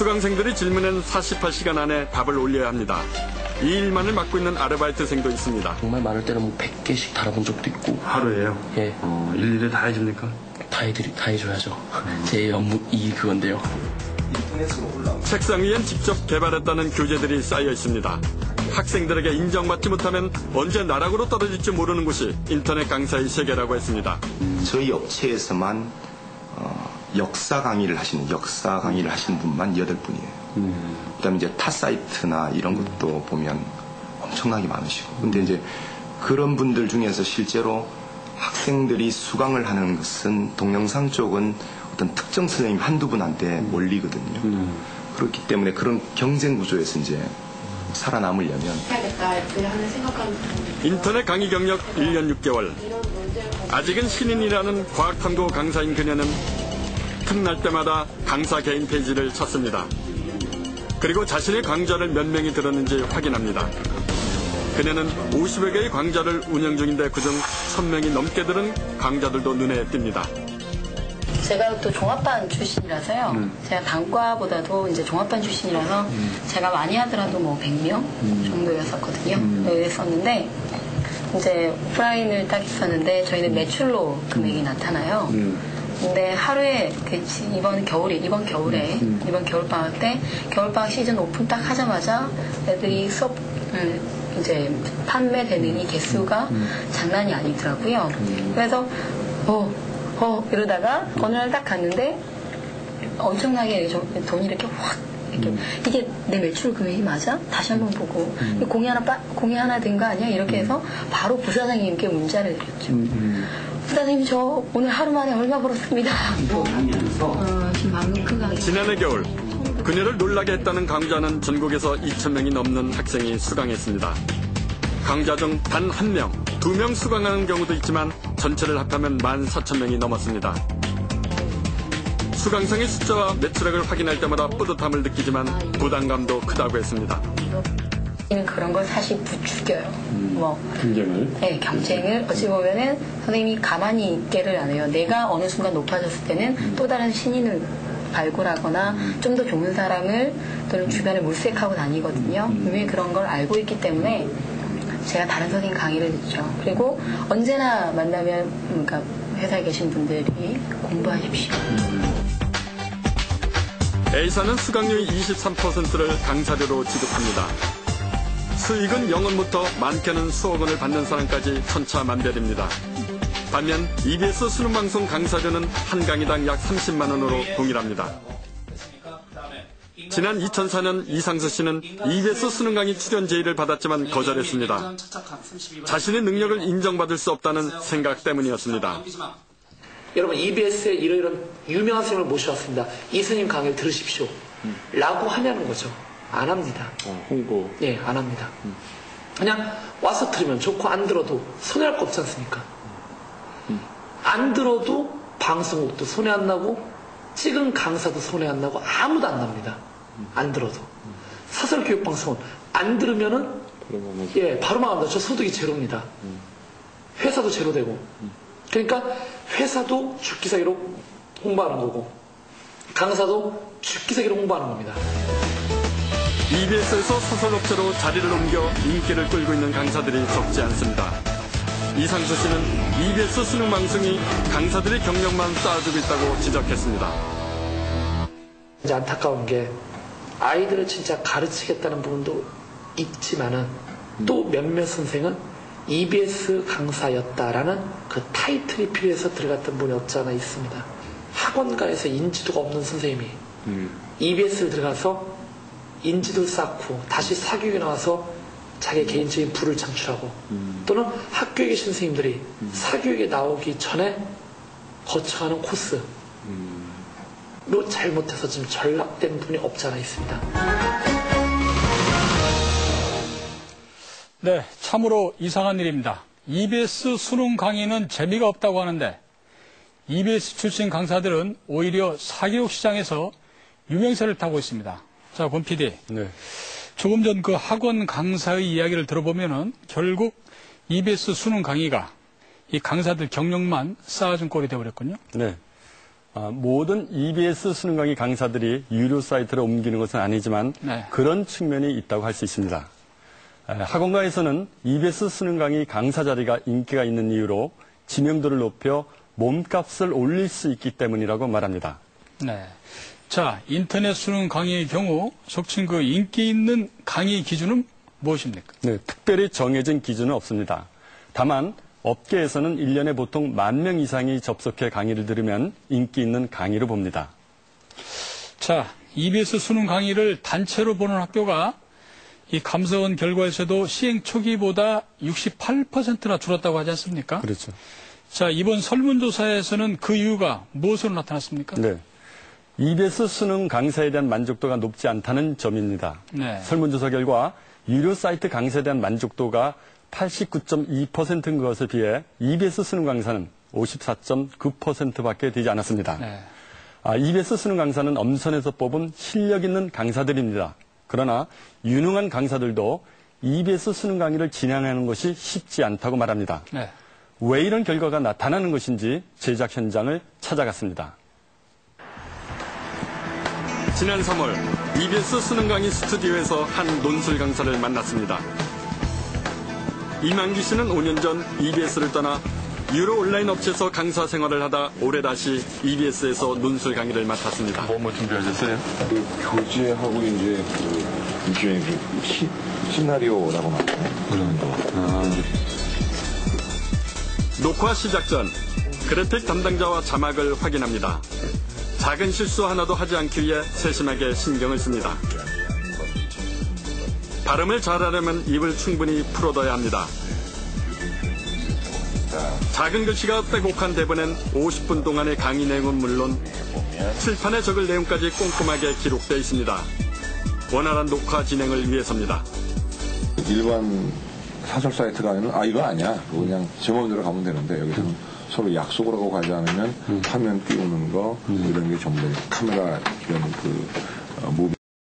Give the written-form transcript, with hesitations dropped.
수강생들이 질문엔 48시간 안에 답을 올려야 합니다. 이 일만을 맡고 있는 아르바이트생도 있습니다. 정말 많을 때는 뭐 100개씩 달아본 적도 있고. 하루에요? 예. 일일이 다 해줍니까? 다 해줘야죠. 제 업무이 그건데요. 책상 위엔 직접 개발했다는 교재들이 쌓여 있습니다. 학생들에게 인정받지 못하면 언제 나락으로 떨어질지 모르는 곳이 인터넷 강사의 세계라고 했습니다. 저희 업체에서만 역사 강의를 하시는 분만 8분이에요. 그다음에 이제 타 사이트나 이런 것도 보면 엄청나게 많으시고. 근데 이제 그런 분들 중에서 실제로 학생들이 수강을 하는 것은 동영상 쪽은 어떤 특정 선생님 한두 분한테 몰리거든요. 그렇기 때문에 그런 경쟁 구조에서 이제 살아남으려면 인터넷 강의 경력 1년 6개월. 아직은 신인이라는 과학탐구 강사인 그녀는 틈날 때마다 강사 개인 페이지를 찾습니다. 그리고 자신의 강좌를 몇 명이 들었는지 확인합니다. 그녀는 50여 개의 강좌를 운영 중인데 그중 1000명이 넘게 들은 강좌들도 눈에 띕니다. 제가 또 종합반 출신이라서요. 제가 단과보다도 이제 종합반 출신이라서 제가 많이 하더라도 뭐 100명 정도였었거든요. 그랬었는데 이제 오프라인을 딱 했었는데 저희는 매출로 금액이 나타나요. 근데 하루에 이번 겨울방학 때 겨울방학 시즌 오픈 딱 하자마자 애들이 수업 이제 판매되는 이 개수가 장난이 아니더라고요. 그래서 이러다가 어느 날 딱 갔는데 엄청나게 돈이 이렇게 확 이게 내 매출 금액이 맞아? 다시 한번 보고 공이 하나 된 거 아니야? 이렇게 해서 바로 부사장님께 문자를 드렸죠. 부사장님 저 오늘 하루 만에 얼마 벌었습니다. 지금 방금 그 강의. 지난해 겨울 그녀를 놀라게 했다는 강좌는 전국에서 2,000명이 넘는 학생이 수강했습니다. 강좌 중 단 1명, 2명 수강하는 경우도 있지만 전체를 합하면 14,000명이 넘었습니다. 수강생의 숫자와 매출액을 확인할 때마다 뿌듯함을 느끼지만 부담감도 크다고 했습니다. 그런 걸 사실 부추겨요. 경쟁을? 네, 경쟁을 어찌 보면은 선생님이 가만히 있게를 안 해요. 내가 어느 순간 높아졌을 때는 또 다른 신인을 발굴하거나 좀 더 좋은 사람을 또는 주변에 물색하고 다니거든요. 분명히 그런 걸 알고 있기 때문에 제가 다른 선생님 강의를 듣죠. 그리고 언제나 만나면 그러니까 회사에 계신 분들이 공부하십시오. A사는 수강료의 23%를 강사료로 지급합니다. 수익은 0원부터 많게는 수억 원을 받는 사람까지 천차만별입니다. 반면 EBS 수능방송 강사료는 한 강의당 약 30만 원으로 동일합니다. 지난 2004년 이상수 씨는 EBS 수능 강의 출연 제의를 받았지만 거절했습니다. 자신의 능력을 인정받을 수 없다는 생각 때문이었습니다. 여러분 EBS에 이런 유명한 스님을 모셔왔습니다. 이 스님 강의를 들으십시오. 라고 하냐는 거죠. 안 합니다. 홍보. 네, 안 합니다. 그냥 와서 들으면 좋고 안 들어도 손해할 거 없지 않습니까? 안 들어도 방송국도 손해 안 나고 찍은 강사도 손해 안 나고 아무도 안 납니다. 안 들어도. 사설교육방송은 안 들으면은 바로 망합니다. 저 소득이 제로입니다. 회사도 제로되고. 그러니까 회사도 죽기사기로 홍보하는 거고 강사도 죽기사기로 홍보하는 겁니다. EBS에서 소설업체로 자리를 옮겨 인기를 끌고 있는 강사들이 적지 않습니다. 이상수 씨는 EBS 수능방송이 강사들의 경력만 쌓아주고 있다고 지적했습니다. 이제 안타까운 게 아이들을 진짜 가르치겠다는 부분도 있지만은 또 몇몇 선생은 EBS 강사였다라는 그 타이틀이 필요해서 들어갔던 분이 없지 않아 있습니다. 학원가에서 인지도가 없는 선생님이 EBS를 들어가서 인지도를 쌓고 다시 사교육에 나와서 자기 개인적인 부를 창출하고 또는 학교에 계신 선생님들이 사교육에 나오기 전에 거쳐가는 코스로 잘못해서 지금 전락된 분이 없지 않아 있습니다. 네, 참으로 이상한 일입니다. EBS 수능 강의는 재미가 없다고 하는데 EBS 출신 강사들은 오히려 사교육 시장에서 유명세를 타고 있습니다. 자, 권 PD. 네. 조금 전 그 학원 강사의 이야기를 들어보면은 결국 EBS 수능 강의가 이 강사들 경력만 쌓아준 꼴이 되어버렸군요. 네. 모든 EBS 수능 강의 강사들이 유료 사이트로 옮기는 것은 아니지만 네. 그런 측면이 있다고 할 수 있습니다. 학원가에서는 EBS 수능 강의 강사 자리가 인기가 있는 이유로知名도를 높여 몸값을 올릴 수 있기 때문이라고 말합니다. 네. 자, 인터넷 수능 강의의 경우 속칭 그 인기 있는 강의 기준은 무엇입니까? 네, 특별히 정해진 기준은 없습니다. 다만 업계에서는 1년에 보통 10,000명 이상이 접속해 강의를 들으면 인기 있는 강의로 봅니다. 자, EBS 수능 강의를 단체로 보는 학교가 이 감사원 결과에서도 시행 초기보다 68%나 줄었다고 하지 않습니까? 그렇죠. 자, 이번 설문조사에서는 그 이유가 무엇으로 나타났습니까? 네. EBS 수능 강사에 대한 만족도가 높지 않다는 점입니다. 네. 설문조사 결과 유료 사이트 강사에 대한 만족도가 89.2%인 것에 비해 EBS 수능 강사는 54.9%밖에 되지 않았습니다. 네. EBS 수능 강사는 엄선해서 뽑은 실력 있는 강사들입니다. 그러나 유능한 강사들도 EBS 수능 강의를 진행하는 것이 쉽지 않다고 말합니다. 네. 왜 이런 결과가 나타나는 것인지 제작 현장을 찾아갔습니다. 지난 3월 EBS 수능 강의 스튜디오에서 한 논술 강사를 만났습니다. 이만기 씨는 5년 전 EBS를 떠나 유료 온라인 업체에서 강사 생활을 하다 올해 다시 EBS에서 논술 강의를 맡았습니다. 뭐 준비하셨어요? 그 교재하고 이제 그 일종의 그 시나리오라고 말하나요? 그런 거. 녹화 시작 전 그래픽 담당자와 자막을 확인합니다. 작은 실수 하나도 하지 않기 위해 세심하게 신경을 씁니다. 발음을 잘하려면 입을 충분히 풀어둬야 합니다. 작은 글씨가 빼곡한 대본엔 50분 동안의 강의 내용은 물론 칠판에 적을 내용까지 꼼꼼하게 기록되어 있습니다. 원활한 녹화 진행을 위해서입니다. 일반 사설 사이트 가면은 이거 아니야. 그냥 제 마음대로 가면 되는데 여기서는 서로 약속을 하고 가지 않으면 화면 띄우는 거 이런 게 전부 카메라 이런 그 무비